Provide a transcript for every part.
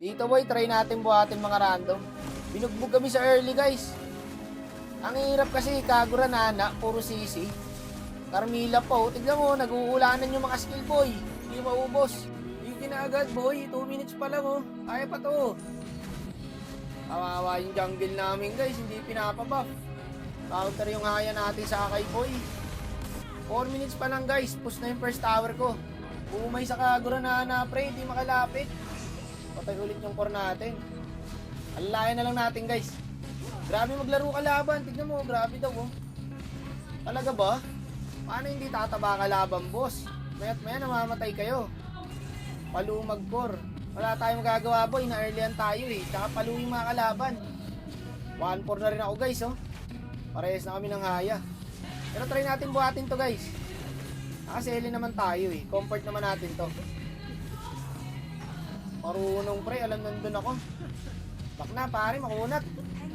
Dito boy, try natin buhatin mga random. Binugbog kami sa early guys. Ang hirap kasi, Kagura Nana, puro sisi. Carmilla po, tignan mo, nag-uulanan yung mga skill boy. Hindi maubos. Hindi na agad boy, 2 minutes pa lang oh. Kaya pa to. Kawawa yung jungle namin guys, hindi pinapabuff. Counter yung haya natin sa Akai boy. 4 minutes pa lang guys, push na yung first tower ko. Umay sa Kagura Nana pre, hindi makalapit. Patay ulit yung core natin. Alalayan na lang natin guys. Grabe maglaro kalaban, tignan mo, grabe daw oh. Talaga ba? Paano hindi tataba kalaban boss? Maya't maya namamatay kayo. Palumag core. Wala tayong magagawa boy, na-earlyan tayo eh. Tsaka palu yung mga kalaban. 1-4 na rin ako guys oh. Parehas na kami ng haya. Pero try natin buhatin to guys. Nakaseli naman tayo eh. Comfort naman natin to. Marunong pre, alam nandun ako. Bak na pare, makunat.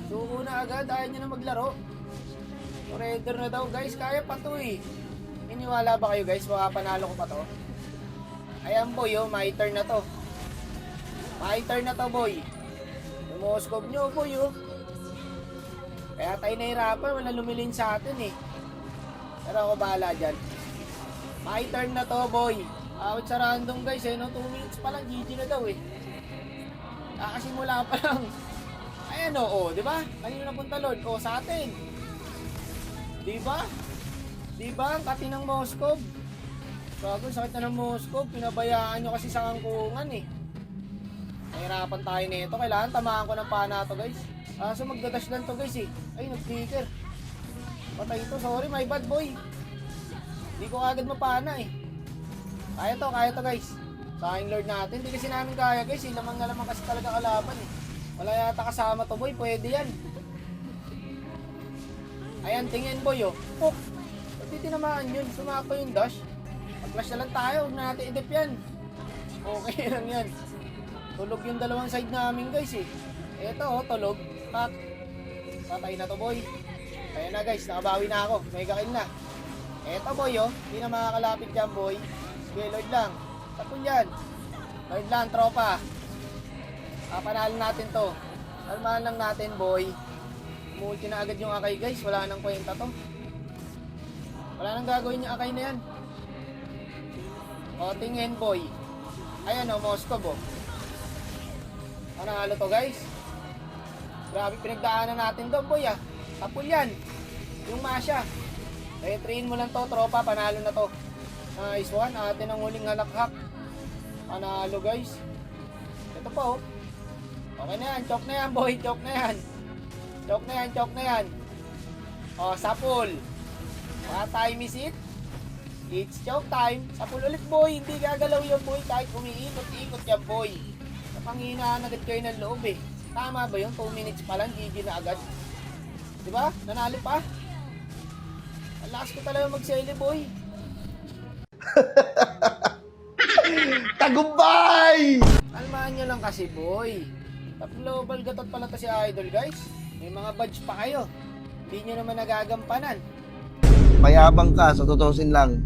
Suko na agad, ayaw nyo na maglaro. Surrender na daw guys, kaya pa to eh. Iniwala ba kayo guys, baka panalo ko pa to? Ayan boy oh, my turn na to. My turn na to boy. Lumoskop nyo boy oh. Kaya tayo nahirapan, wala lumilin sa atin eh. Pero ako bahala dyan. My turn na to boy. Out sa random guys eh, no? 2 minutes pa lang, GG na daw eh. Kakasimula pa lang. Ayan o, di ba? Kanino napunta Lord? O, sa atin. Di ba? Di ba? Ang kati ng Moskov. Bago, sakit na ng Moskov. Pinabayaan nyo kasi sa kangkungan eh. Nahirapan tayo nito. Kailangan tamaan ko ng pana to guys. So magdadash lang to guys eh. Ay, nag-flicker. Patay ito. Sorry, my bad boy. Hindi ko agad mapana eh. Kaya to guys. Sayang Lord natin. Hindi kasi namin kaya guys eh. Lamang na lamang kasi talaga kalaban eh. Wala yata kasama to boy. Pwede yan. Ayan, tingin boy oh. Puk! Pwede tinamaan yun. Sumapa yung dash. Mag-flash na lang tayo. Huwag na natin i-dep yan. Okay lang yan. Tulog yung dalawang side namin guys eh. Eto oh, tulog. Cut. Patay na to boy. Ayan na guys, nakabawi na ako. Mega kill na. Eto boy oh. Hindi na makakalapit dyan boy. Sige, Lord lang. Tapon yan. Lord lang, tropa. Panalo natin to. Kalmahan lang natin boy. Multi na agad yung Akai guys. Wala nang kwenta to. Wala nang gagawin yung Akai na yan. O, tingin boy. Ayan o, Moskov o. Panalo to guys. Grabe pinagdaanan natin to boy ah. Tapon yan. Yung Masha. Train mo lang to tropa. Panalo na to. Nice one. Atin ang huling halakhak. Panalo guys. Ito pa oh. Okay na yan. Choke na yan boy. Choke na yan. Choke na yan. Choke na yan. O, sapul. What time is it? It's choke time. Sapul ulit boy. Hindi gagalaw yan boy. Kahit umiikot-ikot yan boy. Napanghinaan agad kayo ng loob eh. Tama ba yun? 2 minutes pa lang. GG na agad. Diba? Nanalo pa. Ang lakas ko talaga mag-sele boy. Tagumpay! Kalmahan nyo lang kasi boy. Top global gatot pala to si Idol guys. May mga badge pa kayo. Hindi nyo naman nagagampanan. Mayabang ka, sa tutusin lang.